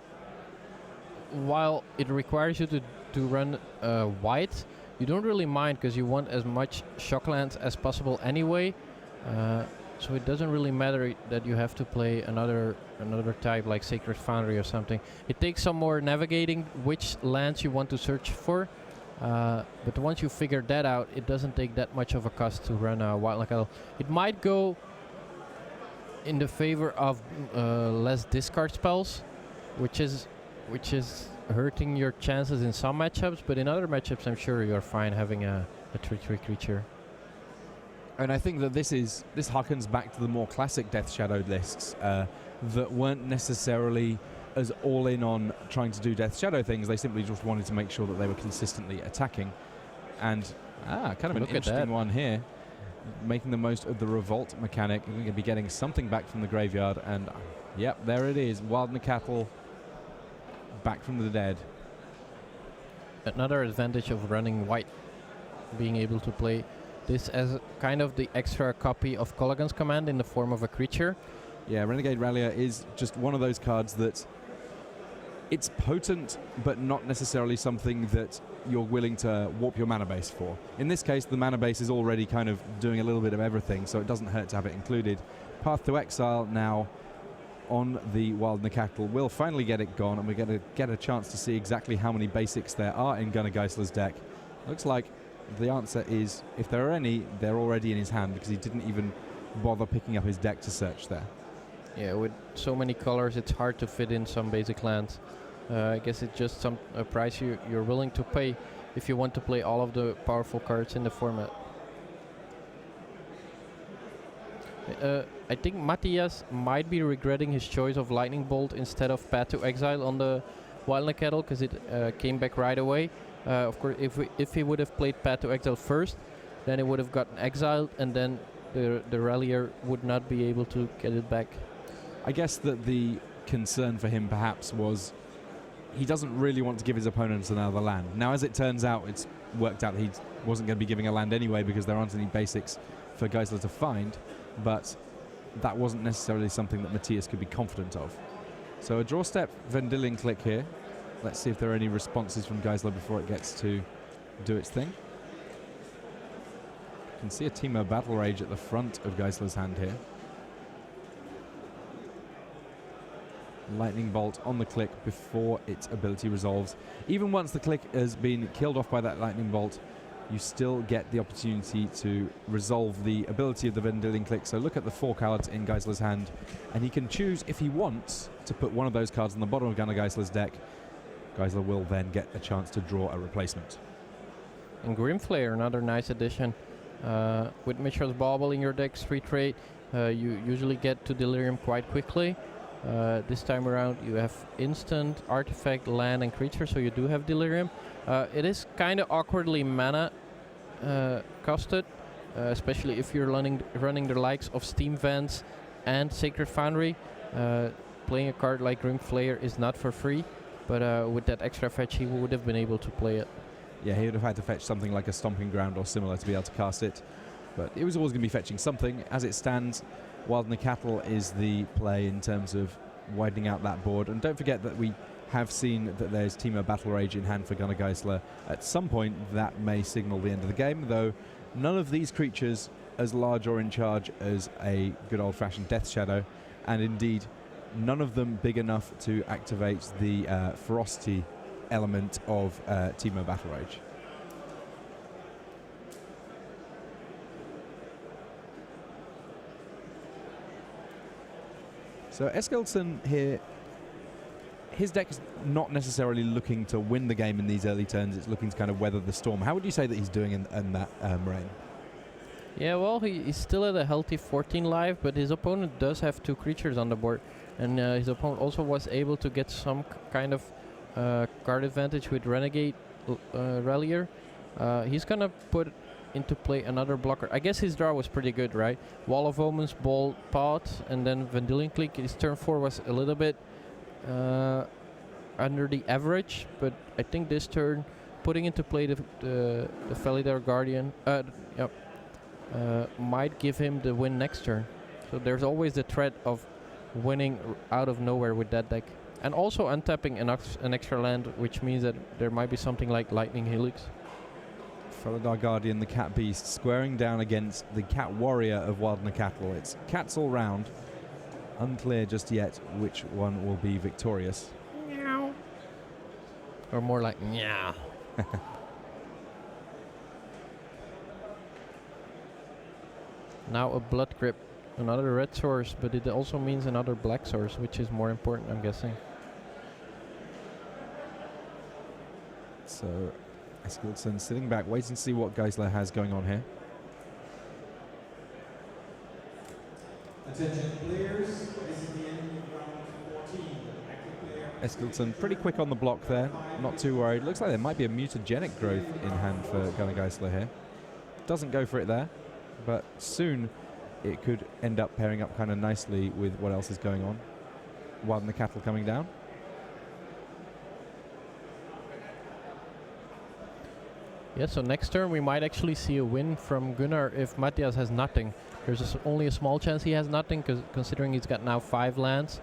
while it requires you to run white, you don't really mind because you want as much shocklands as possible anyway. So it doesn't really matter that you have to play another type like Sacred Foundry or something. It takes some more navigating which lands you want to search for. But once you figure that out, it doesn't take that much of a cost to run Wild Cattle. It might go in the favor of less discard spells, which is hurting your chances in some matchups, but in other matchups I'm sure you're fine having a 3/3 creature. And I think that this harkens back to the more classic Death Shadow lists that weren't necessarily as all in on trying to do Death Shadow things. They simply just wanted to make sure that they were consistently attacking. And kind of an interesting one here, making the most of the Revolt mechanic. You're going to be getting something back from the graveyard, and yep, there it is, Wild Cattle back from the dead. Another advantage of running white, being able to play this as kind of the extra copy of Colligan's Command in the form of a creature. Yeah, Renegade Rallier is just one of those cards that it's potent, but not necessarily something that you're willing to warp your mana base for. In this case, the mana base is already kind of doing a little bit of everything, so it doesn't hurt to have it included. Path to Exile now on the Wild Cattle. We'll finally get it gone, and we're going to get a chance to see exactly how many basics there are in Gunnar Geisler's deck. Looks like the answer is, if there are any, they're already in his hand, because he didn't even bother picking up his deck to search there. Yeah, with so many colors, it's hard to fit in some basic lands. I guess it's just a price you're willing to pay if you want to play all of the powerful cards in the format. I think Matthias might be regretting his choice of Lightning Bolt instead of Path to Exile on the Wild Cattle, because it came back right away. Of course, if he would have played Path to Exile first, then it would have gotten exiled, and then the Rallier would not be able to get it back. I guess that the concern for him perhaps was he doesn't really want to give his opponents another land. Now, as it turns out, it's worked out that he wasn't going to be giving a land anyway because there aren't any basics for Geisler to find, but that wasn't necessarily something that Matthias could be confident of. So a draw step Vendilion Click here. Let's see if there are any responses from Geisler before it gets to do its thing. You can see a Teemo Battle Rage at the front of Geisler's hand here. Lightning Bolt on the click before its ability resolves. Even once the click has been killed off by that Lightning Bolt, you still get the opportunity to resolve the ability of the Vendilion Click. So look at the 4 cards in Geisler's hand, and he can choose, if he wants, to put one of those cards on the bottom of Gunnar Geisler's deck. Geisler will then get a chance to draw a replacement. And Grimflayer, another nice addition. With Mishra's Bauble in your deck, 3 trade, you usually get to Delirium quite quickly. This time around you have instant, artifact, land and creature, so you do have Delirium. It is kind of awkwardly mana costed, especially if you're running the likes of Steam Vents and Sacred Foundry. Playing a card like Grim Flayer is not for free, but with that extra fetch he would have been able to play it. Yeah, he would have had to fetch something like a Stomping Ground or similar to be able to cast it, but it was always going to be fetching something. As it stands, Wild Cattle is the play in terms of widening out that board. And don't forget that we have seen that there's Teemo Battle Rage in hand for Gunnar Geisler. At some point, that may signal the end of the game, though none of these creatures as large or in charge as a good old-fashioned Death Shadow, and indeed none of them big enough to activate the ferocity element of Teemo Battle Rage. So Eskilsson here, his deck is not necessarily looking to win the game in these early turns, it's looking to kind of weather the storm. How would you say that he's doing in that rain? Yeah, well, he's still at a healthy 14 life, but his opponent does have 2 creatures on the board, and his opponent also was able to get some kind of card advantage with Renegade Rallier. He's gonna put into play another blocker. I guess his draw was pretty good, right? Wall of Omens, Bold Pot, and then Vendilion Clique. His turn 4 was a little bit under the average, but I think this turn, putting into play the Felidar Guardian, might give him the win next turn. So there's always the threat of winning out of nowhere with that deck. And also untapping an extra land, which means that there might be something like Lightning Helix. Felidar Guardian, the Cat Beast, squaring down against the Cat Warrior of Wild Cattle. It's cats all round. Unclear just yet which one will be victorious. Meow. Or more like meow. Now a Blood Grip, another red source, but it also means another black source, which is more important, I'm guessing. So Eskilsson sitting back, waiting to see what Geisler has going on here. Attention players, this is the end of round 14. Eskilsson pretty quick on the block there, not too worried. Looks like there might be a mutagenic growth in hand for Gunnar Geisler here. Doesn't go for it there, but soon it could end up pairing up kind of nicely with what else is going on. Wild Cattle coming down. Yeah, so next turn we might actually see a win from Gunnar if Matthias has nothing. There's only a small chance he has nothing, considering he's got now 5 lands.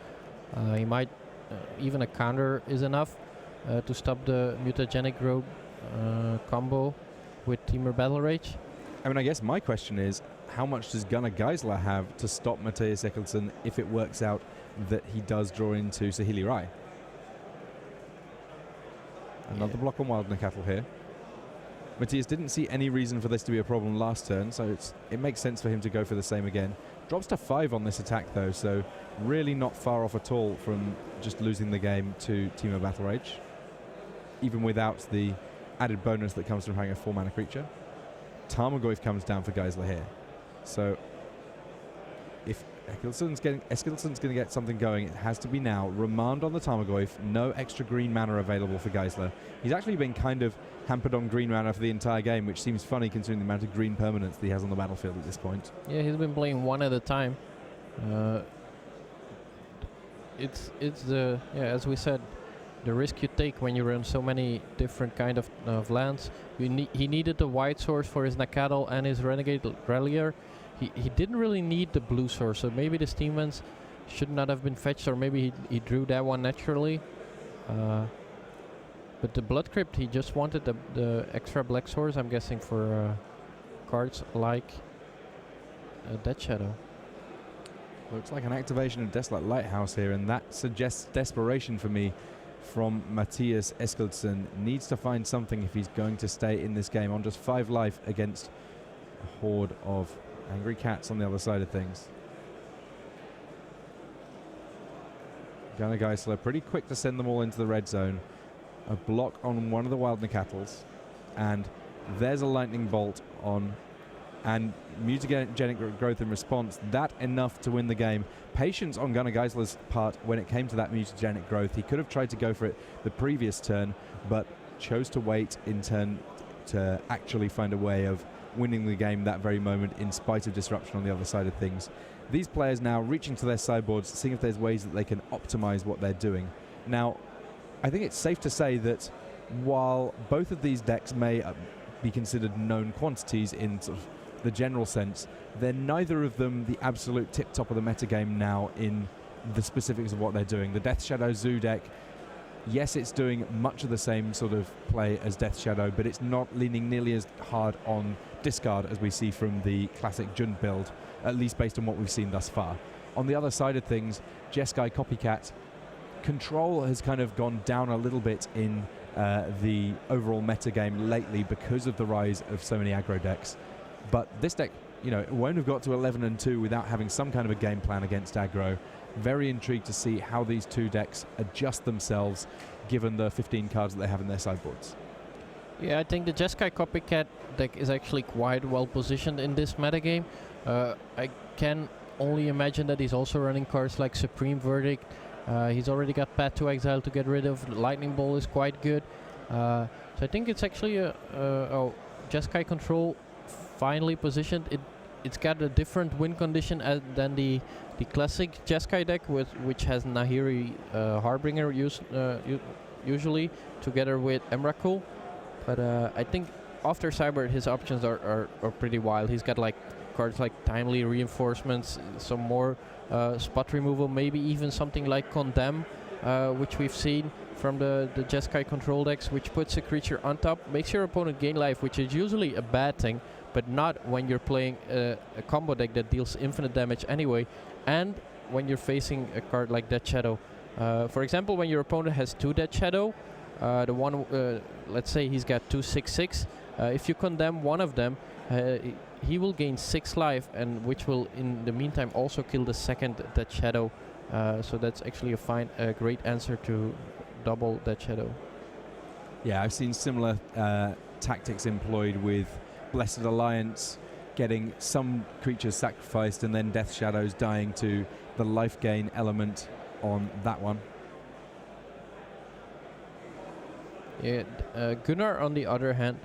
He might, even a counter is enough to stop the mutagenic growth combo with Teemo Battle Rage. I mean, I guess my question is, how much does Gunnar Geisler have to stop Matthias Eskilsson if it works out that he does draw into Saheeli Rai? Another block on Wild Cattle here. Matthias didn't see any reason for this to be a problem last turn, so it makes sense for him to go for the same again. Drops to 5 on this attack though, so really not far off at all from just losing the game to Teemo Battle Rage, even without the added bonus that comes from having a 4-mana creature. Tarmogoyf comes down for Geisler here. So if Eskilsson's going to get something going, it has to be now. Remand on the Tarmogoyf, no extra green mana available for Geisler. He's actually been kind of hampered on green mana for the entire game, which seems funny considering the amount of green permanents that he has on the battlefield at this point. Yeah, he's been playing one at a time. It's the, as we said, the risk you take when you run so many different kind of lands. He needed the white source for his Nacatl and his Renegade Rallier. He didn't really need the blue source, so maybe the Steam Vents should not have been fetched, or maybe he drew that one naturally. But the Blood Crypt, he just wanted the extra black source, I'm guessing, for cards like Death Shadow. Looks like an activation of Desolate Lighthouse here, and that suggests desperation for me from Matthias Eskilsson. Needs to find something if he's going to stay in this game on just 5 life against a horde of angry cats on the other side of things. Gunnar Geisler pretty quick to send them all into the red zone. A block on one of the Wild Nacatls, and there's a lightning bolt on, and mutagenic growth in response. That enough to win the game. Patience on Gunnar Geisler's part when it came to that mutagenic growth. He could have tried to go for it the previous turn, but chose to wait in turn to actually find a way of winning the game that very moment in spite of disruption on the other side of things. These players now reaching to their sideboards, seeing if there's ways that they can optimize what they're doing. Now, I think it's safe to say that while both of these decks may be considered known quantities in sort of the general sense, they're neither of them the absolute tip-top of the metagame now in the specifics of what they're doing. The Death Shadow Zoo deck, yes, it's doing much of the same sort of play as Death Shadow, but it's not leaning nearly as hard on discard as we see from the classic Jund build, at least based on what we've seen thus far. On the other side of things, Jeskai Copycat, control has kind of gone down a little bit in the overall metagame lately because of the rise of so many aggro decks. But this deck, you know, it won't have got to 11-2 without having some kind of a game plan against aggro. Very intrigued to see how these two decks adjust themselves given the 15 cards that they have in their sideboards. Yeah, I think the Jeskai Copycat deck is actually quite well positioned in this metagame. I can only imagine that he's also running cards like Supreme Verdict. He's already got Path to Exile to get rid of. Lightning Ball is quite good. So I think it's actually a Jeskai Control finally positioned. It's got a different win condition than the classic Jeskai deck, which has Nahiri Harbinger usually together with Emrakul. But I think after Cyber, his options are pretty wild. He's got like cards like Timely Reinforcements, some more spot removal, maybe even something like Condemn, which we've seen from the Jeskai control decks, which puts a creature on top, makes your opponent gain life, which is usually a bad thing, but not when you're playing a combo deck that deals infinite damage anyway, and when you're facing a card like Death Shadow. For example, when your opponent has 2 Death Shadow, the one, let's say he's got 2 6/6, if you condemn one of them, he will gain 6 life, and which will in the meantime also kill the second Death Shadow. So that's actually a great answer to double Death Shadow. Yeah, I've seen similar tactics employed with Blessed Alliance, getting some creatures sacrificed and then Death Shadows dying to the life gain element on that one. Yeah, Gunnar on the other hand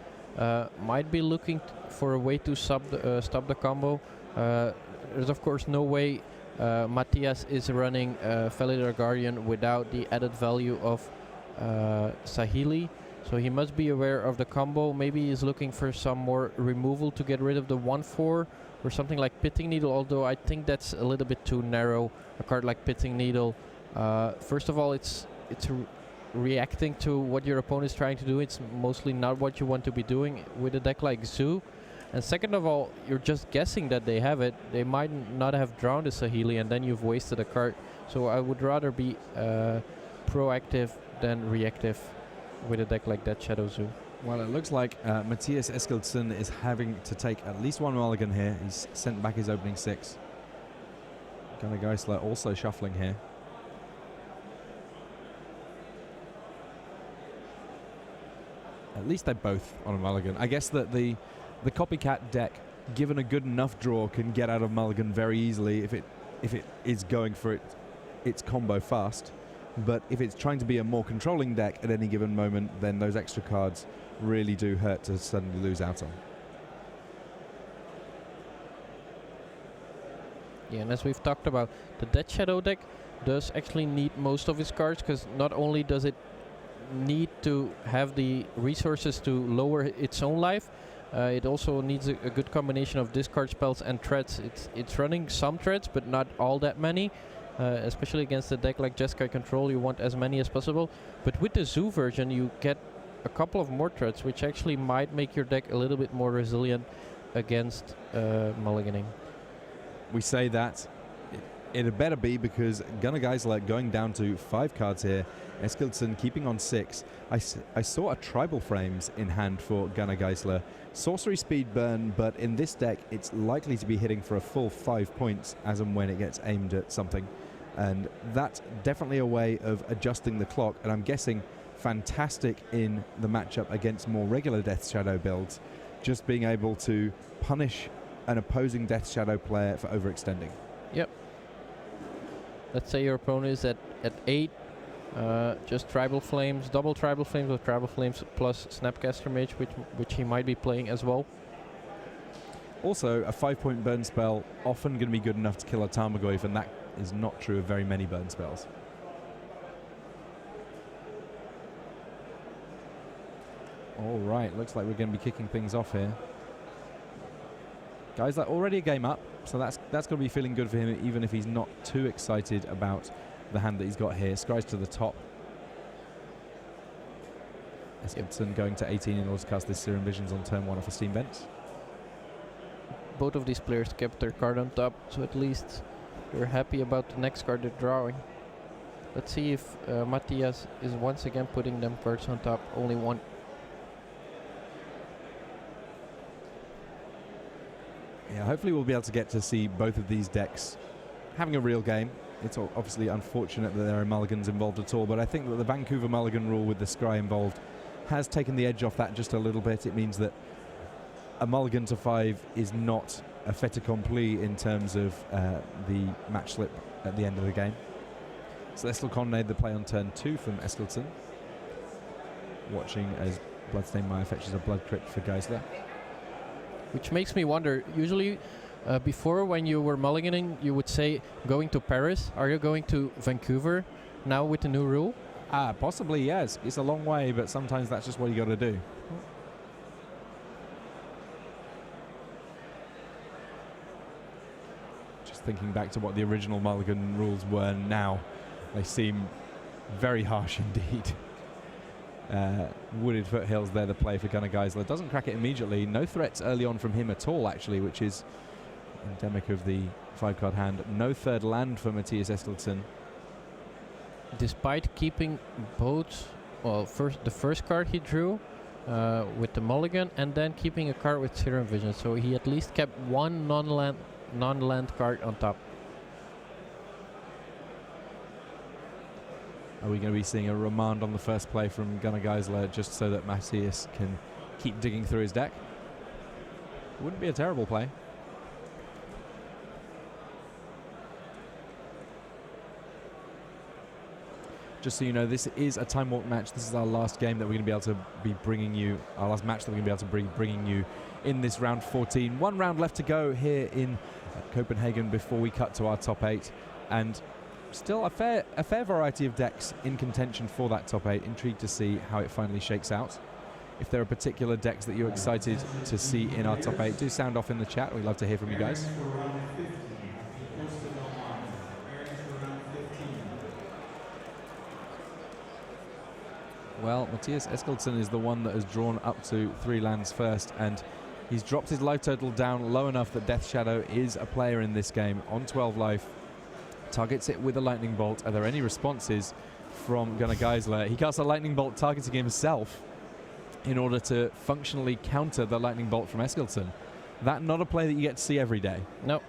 might be looking for a way to stop the combo. There's of course no way Matthias is running Felidar Guardian without the added value of Saheeli, so he must be aware of the combo. Maybe he's looking for some more removal to get rid of the 1/4 or something like Pitting Needle, although I think that's a little bit too narrow. A card like Pitting Needle, first of all, it's reacting to what your opponent is trying to do. It's mostly not what you want to be doing with a deck like Zoo. And second of all, you're just guessing that they have it. They might not have drawn the Saheeli, and then you've wasted a card. So I would rather be proactive than reactive with a deck like that Shadow Zoo. Well, it looks like Matthias Eskildsson is having to take at least one mulligan here. He's sent back his opening 6. Gunnar Geisler also shuffling here. At least they're both on a mulligan. I guess that the Copycat deck, given a good enough draw, can get out of mulligan very easily if it is going for its combo fast. But if it's trying to be a more controlling deck at any given moment, then those extra cards really do hurt to suddenly lose out on. Yeah, and as we've talked about, the Death Shadow deck does actually need most of its cards, because not only does it need to have the resources to lower its own life, it also needs a good combination of discard spells and threats. It's running some threats, but not all that many. Especially against a deck like Jeskai Control, you want as many as possible. But with the Zoo version, you get a couple of more threats, which actually might make your deck a little bit more resilient against mulliganing. We say that it had better be, because Gunnar Geisler going down to 5 cards here. Eskildsson keeping on 6. I saw a Tribal Frames in hand for Gunnar Geisler. Sorcery Speed Burn, but in this deck it's likely to be hitting for a full 5 points as and when it gets aimed at something. And that's definitely a way of adjusting the clock, and I'm guessing fantastic in the matchup against more regular Death Shadow builds, just being able to punish an opposing Death Shadow player for overextending. Yep. Let's say your opponent is at 8, just Tribal Flames, double Tribal Flames with Tribal Flames plus Snapcaster Mage, which he might be playing as well. Also, a 5-point burn spell often going to be good enough to kill a Tarmogoyf, and that is not true of very many burn spells. All right, looks like we're going to be kicking things off here. Guys, like already a game up, so that's going to be feeling good for him, even if he's not too excited about the hand that he's got here. Scries to the top. Eskildsen going to 18 in order to cast this Serum Visions on turn 1 off a Steam Vent. Both of these players kept their card on top, so at least they're happy about the next card they're drawing. Let's see if Matthias is once again putting them cards on top. Only one. Yeah, hopefully we'll be able to get to see both of these decks having a real game. It's obviously unfortunate that there are mulligans involved at all, but I think that the Vancouver mulligan rule with the scry involved has taken the edge off that just a little bit. It means that a mulligan to 5 is not a fait accompli in terms of the match slip at the end of the game. Celestial Colonnade, the play on turn 2 from Eskildsen. Watching as Bloodstained Mire fetches a blood crypt for Geisler. Which makes me wonder, usually before when you were mulliganing, you would say going to Paris. Are you going to Vancouver now with the new rule? Possibly, yes. It's a long way, but sometimes that's just what you got to do. Just thinking back to what the original mulligan rules were now, they seem very harsh indeed. Wooded Foothills, they're the play for Gunnar Geisler. Doesn't crack it immediately. No threats early on from him at all, actually, which is endemic of the 5-card hand. No third land for Matthias Eskildsen. Despite keeping both, well, the first card he drew with the mulligan, and then keeping a card with Serum Vision. So he at least kept one non-land card on top. Are we going to be seeing a remand on the first play from Gunnar Geisler just so that Matthias can keep digging through his deck? Wouldn't be a terrible play. Just so you know, this is a Time Walk match. This is our last game that we're going to be able to be bringing you, our last match that we're going to be able to be bringing you in this round 14. One round left to go here in Copenhagen before we cut to our top 8. And still a fair variety of decks in contention for that top 8. Intrigued to see how it finally shakes out. If there are particular decks that you're excited to see in our top 8, do sound off in the chat. We'd love to hear from you guys. Well, Matthias Eskildsen is the one that has drawn up to 3 lands first, and he's dropped his life total down low enough that Death Shadow is a player in this game on 12 life. Targets it with a Lightning Bolt. Are there any responses from Gunnar Geisler? He casts a Lightning Bolt targeting himself in order to functionally counter the Lightning Bolt from Eskildsen. That not a play that you get to see every day. No.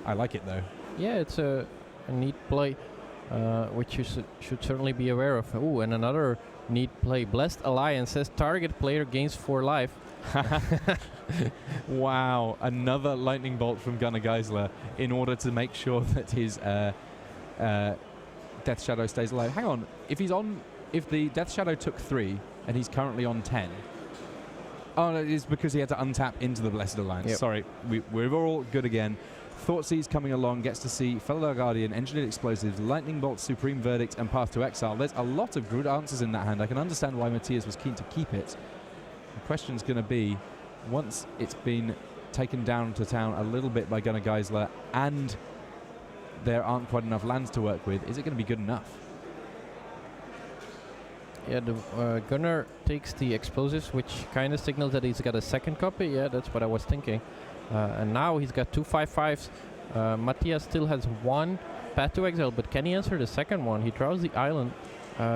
I like it though. Yeah, it's a neat play, which you should certainly be aware of. Ooh, and another neat play. Blessed Alliance says target player gains 4 life. Wow, another Lightning Bolt from Gunnar Geisler in order to make sure that his Death Shadow stays alive. Hang on, if the Death Shadow took 3 and he's currently on 10. Oh, no, it's because he had to untap into the Blessed Alliance. Yep. Sorry, we're all good again. Thoughtseize coming along, gets to see Felidar Guardian, Engineered Explosives, Lightning Bolt, Supreme Verdict, and Path to Exile. There's a lot of good answers in that hand. I can understand why Matthias was keen to keep it. The question's going to be, once it's been taken down to town a little bit by Gunnar Geisler and there aren't quite enough lands to work with, is it going to be good enough? Yeah, the Gunnar takes the explosives, which kind of signals that he's got a second copy. Yeah, that's what I was thinking. And now he's got 2 5/5s. Matthias still has 1 Path to Exile, but can he answer the second one? He draws the island.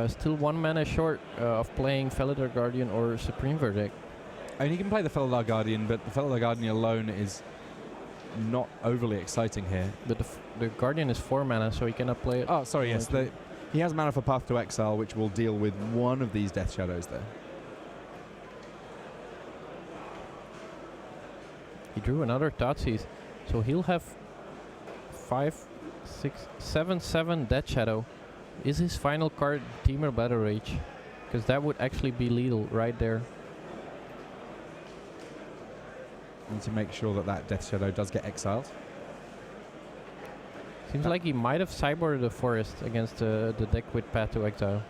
Still 1 mana short of playing Felidar Guardian or Supreme Verdict. I mean, he can play the Felidar Guardian, but the Felidar Guardian alone is not overly exciting here. But the Guardian is 4 mana, so he cannot play it. Oh, sorry, yes. He has mana for Path to Exile, which will deal with one of these Death Shadows there. He drew another Thoughtseize, so he'll have 5, 6, 7 Death Shadow. Is his final card Temur Battle Rage? because that would actually be lethal right there. Need to make sure that that Death Shadow does get exiled. Seems like he might have sideboarded the forest against the deck with Path to Exile.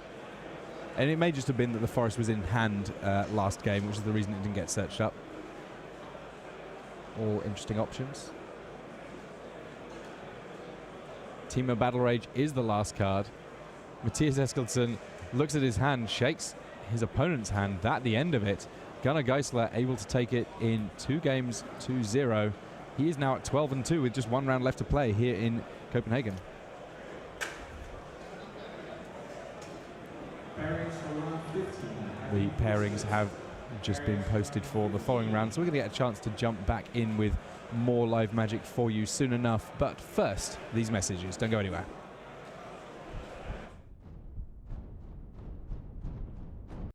And it may just have been that the forest was in hand last game, which is the reason it didn't get searched up. All interesting options. Teemo Battle Rage is the last card. Matthias Eskildsen looks at his hand, shakes his opponent's hand. At the end of it, Gunnar Geisler able to take it in 2 games 2-0. He is now at 12-2 with just 1 round left to play here in Copenhagen. Pairings for round 15. The pairings have just been posted for the following round, so we're going to get a chance to jump back in with more live Magic for you soon enough. But first, these messages. Don't go anywhere.